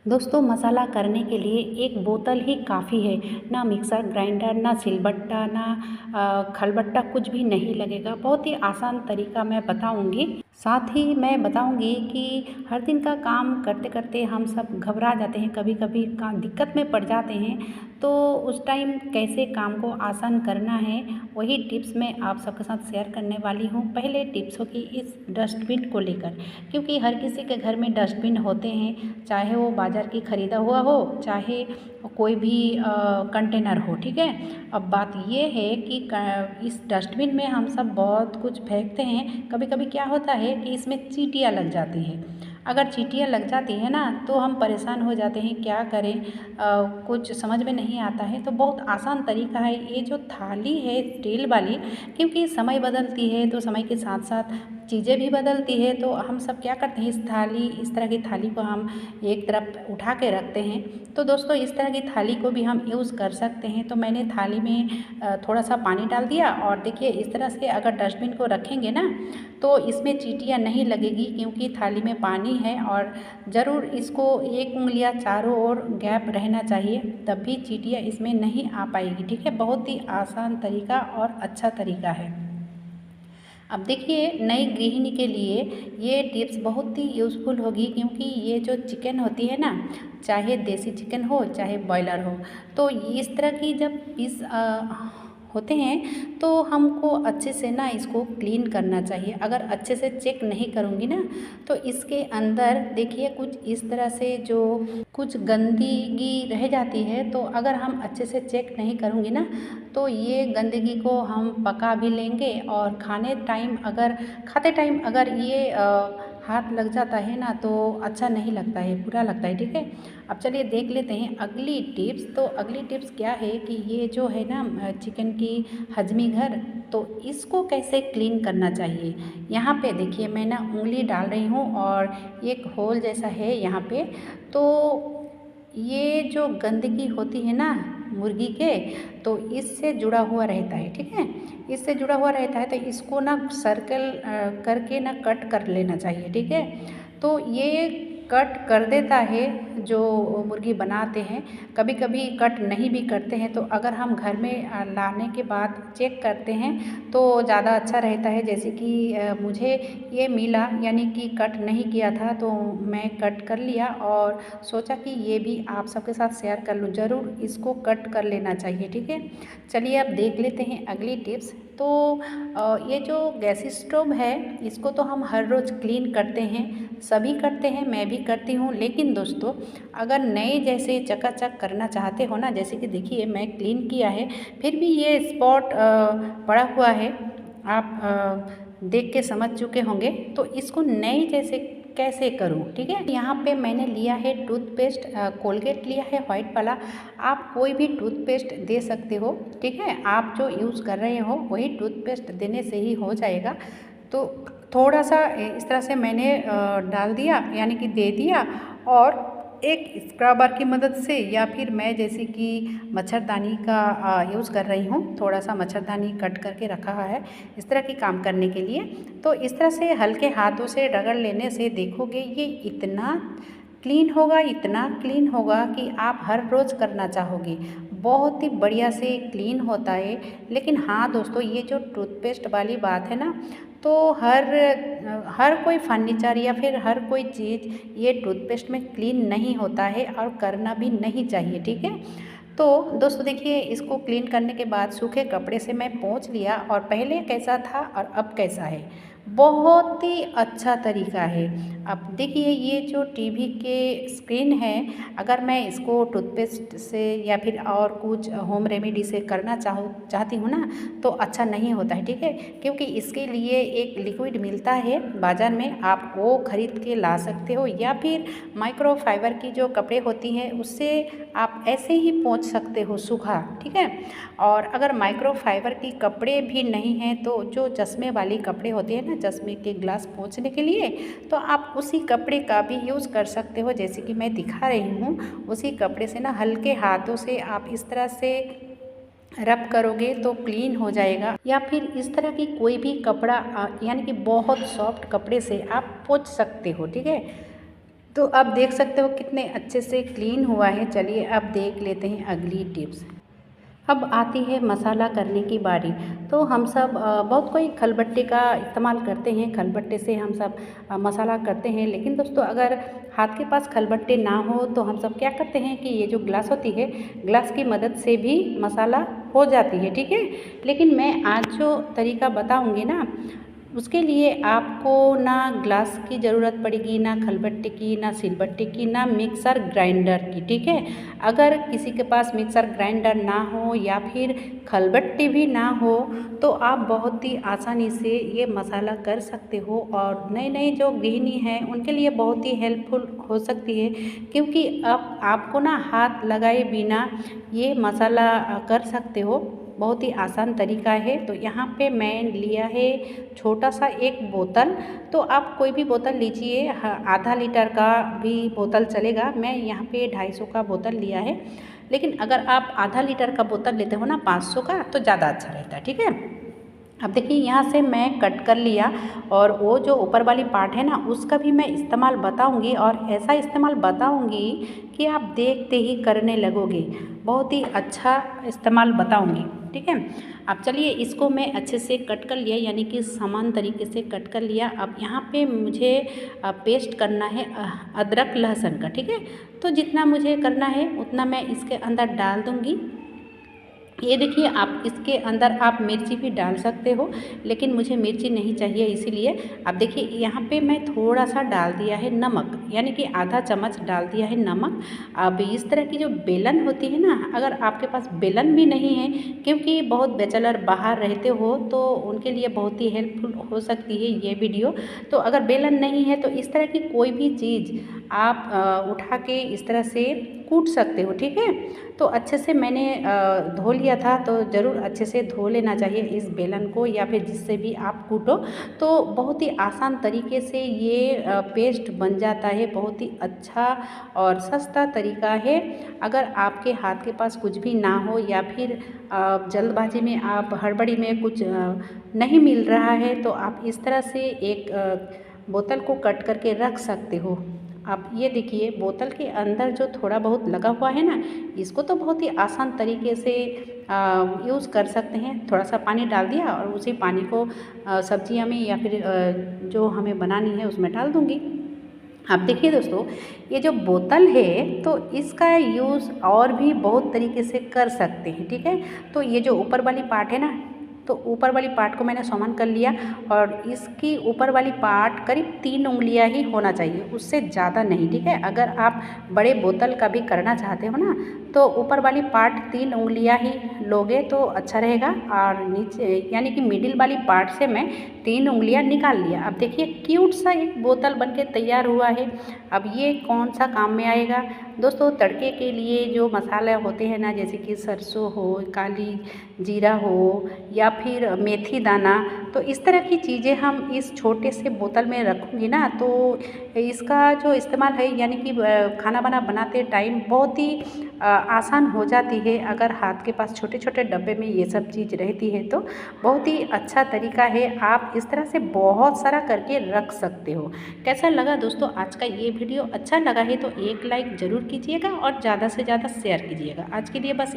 दोस्तों मसाला करने के लिए एक बोतल ही काफ़ी है। ना मिक्सर ग्राइंडर, ना सिलबट्टा, ना खलबट्टा, कुछ भी नहीं लगेगा। बहुत ही आसान तरीका मैं बताऊंगी। साथ ही मैं बताऊंगी कि हर दिन का काम करते करते हम सब घबरा जाते हैं, कभी कभी दिक्कत में पड़ जाते हैं। तो उस टाइम कैसे काम को आसान करना है, वही टिप्स मैं आप सबके साथ शेयर करने वाली हूँ। पहले टिप्स होगी इस डस्टबिन को लेकर, क्योंकि हर किसी के घर में डस्टबिन होते हैं, चाहे वो बाज़ार की ख़रीदा हुआ हो, चाहे कोई भी कंटेनर हो। ठीक है। अब बात ये है कि इस डस्टबिन में हम सब बहुत कुछ फेंकते हैं। कभी कभी क्या होता है कि इसमें चींटियाँ लग जाती हैं। अगर चींटियाँ लग जाती है ना, तो हम परेशान हो जाते हैं, क्या करें, कुछ समझ में नहीं आता है। तो बहुत आसान तरीका है ये जो थाली है स्टील वाली, क्योंकि समय बदलती है तो समय के साथ साथ चीज़ें भी बदलती है। तो हम सब क्या करते हैं, इस तरह की थाली को हम एक तरफ उठा के रखते हैं। तो दोस्तों इस तरह की थाली को भी हम यूज़ कर सकते हैं। तो मैंने थाली में थोड़ा सा पानी डाल दिया, और देखिए इस तरह से अगर डस्टबिन को रखेंगे ना, तो इसमें चींटियाँ नहीं लगेगी, क्योंकि थाली में पानी है। और ज़रूर इसको एक उंगलियाँ चारों ओर गैप रहना चाहिए, तब भी चींटियाँ इसमें नहीं आ पाएगी। ठीक है। बहुत ही आसान तरीका और अच्छा तरीका है। अब देखिए नई गृहिणी के लिए ये टिप्स बहुत ही यूज़फुल होगी, क्योंकि ये जो चिकन होती है ना, चाहे देसी चिकन हो चाहे बॉयलर हो, तो इस तरह की जब पीस होते हैं तो हमको अच्छे से ना इसको क्लीन करना चाहिए। अगर अच्छे से चेक नहीं करूँगी ना, तो इसके अंदर देखिए कुछ इस तरह से जो कुछ गंदगी रह जाती है। तो अगर हम अच्छे से चेक नहीं करूँगी ना, तो ये गंदगी को हम पका भी लेंगे, और खाते टाइम अगर ये हाथ लग जाता है ना, तो अच्छा नहीं लगता है, बुरा लगता है। ठीक है। अब चलिए देख लेते हैं अगली टिप्स। तो अगली टिप्स क्या है कि ये जो है ना चिकन की हजमी घर, तो इसको कैसे क्लीन करना चाहिए। यहाँ पे देखिए मैं ना उंगली डाल रही हूँ, और एक होल जैसा है यहाँ पे। तो ये जो गंदगी होती है ना मुर्गी के, तो इससे जुड़ा हुआ रहता है। ठीक है। इससे जुड़ा हुआ रहता है, तो इसको ना सर्कल करके ना कट कर लेना चाहिए। ठीक है। तो ये कट कर देता है जो मुर्गी बनाते हैं। कभी कभी कट नहीं भी करते हैं, तो अगर हम घर में लाने के बाद चेक करते हैं तो ज़्यादा अच्छा रहता है। जैसे कि मुझे ये मिला, यानी कि कट नहीं किया था, तो मैं कट कर लिया और सोचा कि ये भी आप सबके साथ शेयर कर लूँ। ज़रूर इसको कट कर लेना चाहिए। ठीक है। चलिए अब देख लेते हैं अगली टिप्स। तो ये जो गैस स्टोव है, इसको तो हम हर रोज़ क्लीन करते हैं, सभी करते हैं, मैं भी करती हूँ। लेकिन दोस्तों अगर नए जैसे चकाचक करना चाहते हो ना, जैसे कि देखिए मैं क्लीन किया है, फिर भी ये स्पॉट पड़ा हुआ है, आप देख के समझ चुके होंगे। तो इसको नए जैसे कैसे करूँ। ठीक है। यहाँ पे मैंने लिया है टूथपेस्ट, कोलगेट लिया है वाइट वाला। आप कोई भी टूथपेस्ट दे सकते हो। ठीक है। आप जो यूज़ कर रहे हो वही टूथपेस्ट देने से ही हो जाएगा। तो थोड़ा सा इस तरह से मैंने डाल दिया, यानी कि दे दिया, और एक स्क्रबर की मदद से, या फिर मैं जैसे कि मच्छरदानी का यूज़ कर रही हूँ, थोड़ा सा मच्छरदानी कट करके रखा है इस तरह की काम करने के लिए। तो इस तरह से हल्के हाथों से रगड़ लेने से देखोगे ये इतना क्लीन होगा, इतना क्लीन होगा कि आप हर रोज़ करना चाहोगे। बहुत ही बढ़िया से क्लीन होता है। लेकिन हाँ दोस्तों, ये जो टूथपेस्ट वाली बात है ना, तो हर कोई फर्नीचर या फिर हर कोई चीज़ ये टूथपेस्ट में क्लीन नहीं होता है, और करना भी नहीं चाहिए। ठीक है। तो दोस्तों देखिए इसको क्लीन करने के बाद सूखे कपड़े से मैं पोंछ लिया, और पहले कैसा था और अब कैसा है, बहुत ही अच्छा तरीका है। अब देखिए ये जो टीवी के स्क्रीन है, अगर मैं इसको टूथपेस्ट से या फिर और कुछ होम रेमेडी से करना चाहती हूँ ना, तो अच्छा नहीं होता है। ठीक है। क्योंकि इसके लिए एक लिक्विड मिलता है बाज़ार में, आप वो खरीद के ला सकते हो, या फिर माइक्रोफाइबर की जो कपड़े होती हैं उससे आप ऐसे ही पोंछ सकते हो सूखा। ठीक है। और अगर माइक्रोफाइबर की कपड़े भी नहीं हैं, तो जो चश्मे वाली कपड़े होते हैं ना, चश्मे के ग्लास पोंछने के लिए, तो आप उसी कपड़े का भी यूज़ कर सकते हो, जैसे कि मैं दिखा रही हूँ। उसी कपड़े से ना हल्के हाथों से आप इस तरह से रब करोगे तो क्लीन हो जाएगा। या फिर इस तरह की कोई भी कपड़ा यानी कि बहुत सॉफ्ट कपड़े से आप पोंछ सकते हो। ठीक है। तो अब देख सकते हो कितने अच्छे से क्लीन हुआ है। चलिए अब देख लेते हैं अगली टिप्स। अब आती है मसाला करने की बारी। तो हम सब बहुत कोई खलबट्टे का इस्तेमाल करते हैं, खलबट्टे से हम सब मसाला करते हैं। लेकिन दोस्तों अगर हाथ के पास खलबट्टे ना हो तो हम सब क्या करते हैं कि ये जो ग्लास होती है, ग्लास की मदद से भी मसाला हो जाती है, ठीक है। लेकिन मैं आज जो तरीका बताऊंगी ना, उसके लिए आपको ना ग्लास की ज़रूरत पड़ेगी, ना खलबट्टे की, ना सिलबट्टे की, ना मिक्सर ग्राइंडर की, ठीक है। अगर किसी के पास मिक्सर ग्राइंडर ना हो या फिर खलबट्टे भी ना हो तो आप बहुत ही आसानी से ये मसाला कर सकते हो और नई नई जो गृहिणी हैं उनके लिए बहुत ही हेल्पफुल हो सकती है, क्योंकि अब आपको ना हाथ लगाए बिना ये मसाला कर सकते हो। बहुत ही आसान तरीका है। तो यहाँ पे मैं लिया है छोटा सा एक बोतल। तो आप कोई भी बोतल लीजिए, आधा लीटर का भी बोतल चलेगा। मैं यहाँ पे 250 का बोतल लिया है। लेकिन अगर आप आधा लीटर का बोतल लेते हो ना 500 का, तो ज़्यादा अच्छा रहता है, ठीक है। अब देखिए यहाँ से मैं कट कर लिया और वो जो ऊपर वाली पार्ट है ना, उसका भी मैं इस्तेमाल बताऊंगी और ऐसा इस्तेमाल बताऊंगी कि आप देखते ही करने लगोगे। बहुत ही अच्छा इस्तेमाल बताऊंगी, ठीक है। अब चलिए इसको मैं अच्छे से कट कर लिया, यानी कि समान तरीके से कट कर लिया। अब यहाँ पे मुझे पेस्ट करना है अदरक लहसुन का, ठीक है। तो जितना मुझे करना है उतना मैं इसके अंदर डाल दूँगी। ये देखिए, आप इसके अंदर आप मिर्ची भी डाल सकते हो, लेकिन मुझे मिर्ची नहीं चाहिए, इसीलिए अब देखिए यहाँ पे मैं थोड़ा सा डाल दिया है नमक, यानी कि आधा चम्मच डाल दिया है नमक। अब इस तरह की जो बेलन होती है ना, अगर आपके पास बेलन भी नहीं है, क्योंकि बहुत बैचलर बाहर रहते हो तो उनके लिए बहुत ही हेल्पफुल हो सकती है ये वीडियो। तो अगर बेलन नहीं है तो इस तरह की कोई भी चीज़ आप उठा के इस तरह से कूट सकते हो, ठीक है। तो अच्छे से मैंने धो लिया था, तो ज़रूर अच्छे से धो लेना चाहिए इस बेलन को या फिर जिससे भी आप कूटो। तो बहुत ही आसान तरीके से ये पेस्ट बन जाता है। बहुत ही अच्छा और सस्ता तरीका है। अगर आपके हाथ के पास कुछ भी ना हो या फिर जल्दबाजी में आप हड़बड़ी में कुछ नहीं मिल रहा है, तो आप इस तरह से एक बोतल को कट करके रख सकते हो। अब ये देखिए बोतल के अंदर जो थोड़ा बहुत लगा हुआ है ना, इसको तो बहुत ही आसान तरीके से यूज़ कर सकते हैं। थोड़ा सा पानी डाल दिया और उसी पानी को सब्जियां में या फिर जो हमें बनानी है उसमें डाल दूँगी। अब देखिए दोस्तों, ये जो बोतल है तो इसका यूज़ और भी बहुत तरीके से कर सकते हैं, ठीक है। तो ये जो ऊपर वाली पार्ट है ना, तो ऊपर वाली पार्ट को मैंने समान कर लिया और इसकी ऊपर वाली पार्ट करीब 3 उंगलियां ही होना चाहिए, उससे ज़्यादा नहीं, ठीक है। अगर आप बड़े बोतल का भी करना चाहते हो ना, तो ऊपर वाली पार्ट 3 उंगलियां ही लोगे तो अच्छा रहेगा। और नीचे यानी कि मिडिल वाली पार्ट से मैं 3 उंगलियां निकाल लिया। अब देखिए क्यूट सा एक बोतल बनके तैयार हुआ है। अब ये कौन सा काम में आएगा दोस्तों? तड़के के लिए जो मसाले होते हैं ना, जैसे कि सरसों हो, काली जीरा हो या फिर मेथी दाना, तो इस तरह की चीज़ें हम इस छोटे से बोतल में रखूँगी ना, तो इसका जो इस्तेमाल है यानी कि खाना वाना बनाते टाइम बहुत ही आसान हो जाती है। अगर हाथ के पास छोटे छोटे डब्बे में ये सब चीज़ रहती है तो बहुत ही अच्छा तरीका है। आप इस तरह से बहुत सारा करके रख सकते हो। कैसा लगा दोस्तों आज का ये वीडियो? अच्छा लगा है तो एक लाइक ज़रूर कीजिएगा और ज़्यादा से ज़्यादा शेयर कीजिएगा। आज के लिए बस